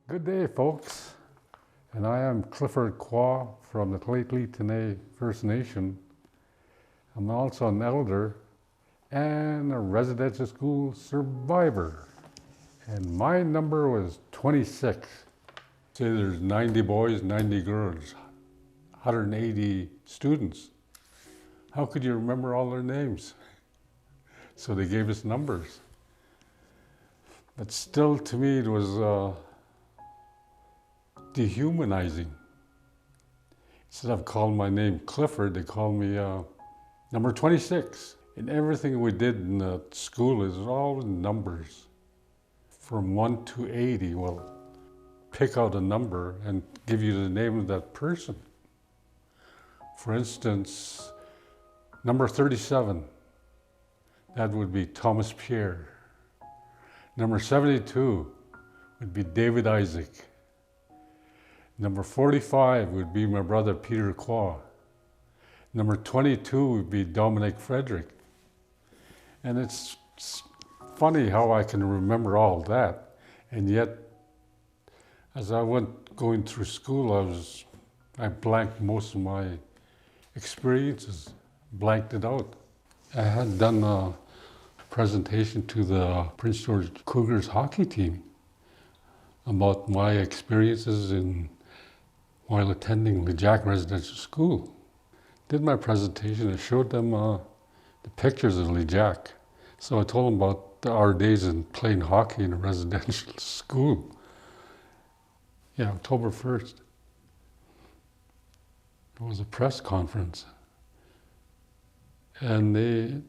Good day, folks, and I am Clifford Quaw from the Lheidli T'enneh First Nation. I'm also an elder and a residential school survivor, and my number was 26. Say there's 90 boys, 90 girls, 180 students. How could you remember all their names? So they gave us numbers. But still, to me, it was dehumanizing. Instead of calling my name Clifford, they called me number 26. And everything we did in the school is all numbers. From 1 to 80, we'll pick out a number and give you the name of that person. For instance, number 37, that would be Thomas Pierre. Number 72 would be David Isaac. Number 45 would be my brother Peter Quaw. Number 22 would be Dominic Frederick. And it's funny how I can remember all that. And yet, as I went going through school, I blanked most of my experiences, blanked it out. I had done a presentation to the Prince George Cougars hockey team about my experiences while attending Lejac Residential School. Did my presentation, I showed them the pictures of Lejac. So I told them about our days in playing hockey in a residential school. Yeah, October 1st. It was a press conference. And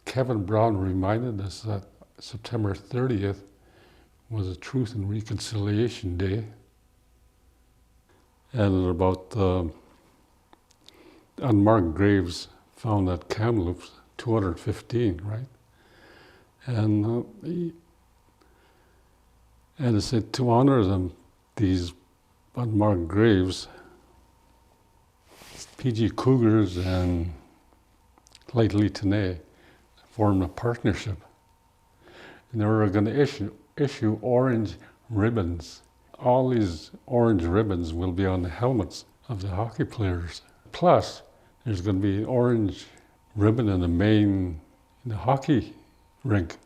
Kevin Brown reminded us that September 30th was a Truth and Reconciliation Day. And about unmarked graves found at Kamloops, 215, right? And it said to honor them, these unmarked graves, PG Cougars and Lheidli T'enneh formed a partnership. And they were going to issue orange ribbons. All these orange ribbons will be on the helmets of the hockey players. Plus, there's going to be an orange ribbon in the hockey rink.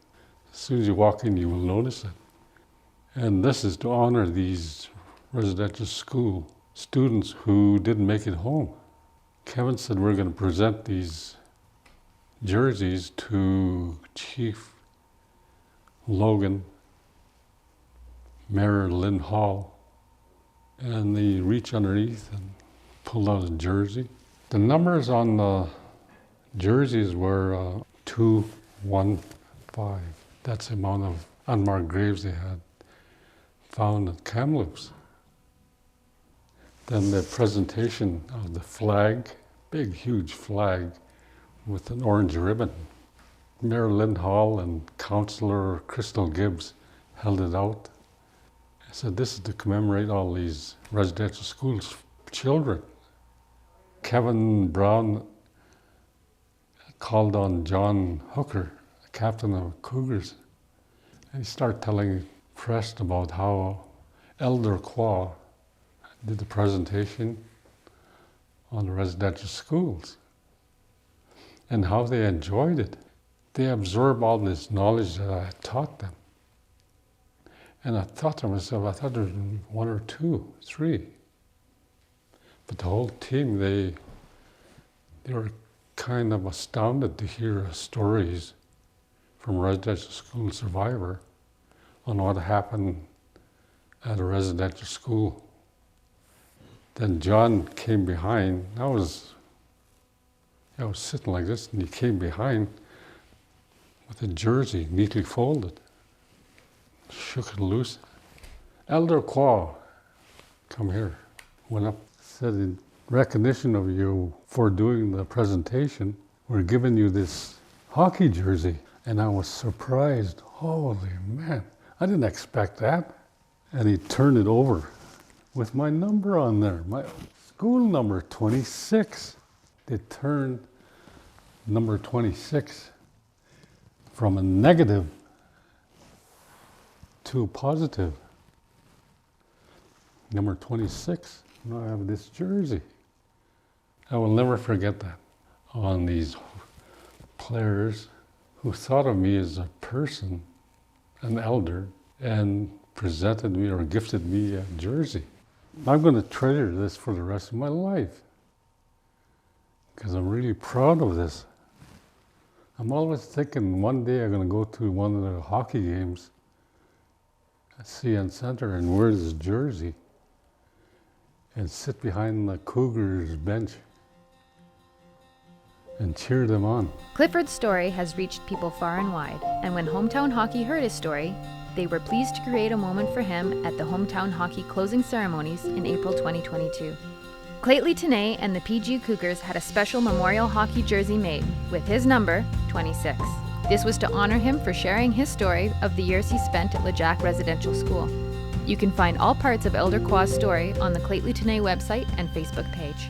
As soon as you walk in, you will notice it. And this is to honor these residential school students who didn't make it home. Kevin said we're going to present these jerseys to Chief Logan, Mayor Lynn Hall, and they reach underneath and pulled out a jersey. The numbers on the jerseys were 215. That's the amount of unmarked graves they had found at Kamloops. Then the presentation of the flag, big, huge flag with an orange ribbon. Mayor Lynn Hall and Councillor Crystal Gibbs held it out. I said, this is to commemorate all these residential schools children. Kevin Brown called on John Hooker, the captain of Cougars, and he started telling press about how Elder Quaw did the presentation on the residential schools and how they enjoyed it. They absorbed all this knowledge that I had taught them. And I thought to myself, I thought there was one or two, three. But the whole team, they were kind of astounded to hear stories from a residential school survivor on what happened at a residential school. Then John came behind. I was sitting like this, and he came behind with a jersey neatly folded. Shook it loose. Elder Quaw, come here. Went up, said, in recognition of you for doing the presentation, we're giving you this hockey jersey. And I was surprised. Holy man, I didn't expect that. And he turned it over with my number on there, my school number, 26. They turned number 26 from a negative to a positive. number 26. And I have this jersey. I will never forget that. On these players who thought of me as a person, an elder, and presented me or gifted me a jersey. I'm going to treasure this for the rest of my life because I'm really proud of this. I'm always thinking one day I'm going to go to one of the hockey games at CN Center and wear this jersey and sit behind the Cougars bench and cheer them on. Clifford's story has reached people far and wide, and when Hometown Hockey heard his story, they were pleased to create a moment for him at the Hometown Hockey closing ceremonies in April 2022. Lheidli T'enneh and the PG Cougars had a special memorial hockey jersey made with his number, 26. This was to honor him for sharing his story of the years he spent at Lejac Residential School. You can find all parts of Elder Quaw's story on the Lheidli T'enneh website and Facebook page.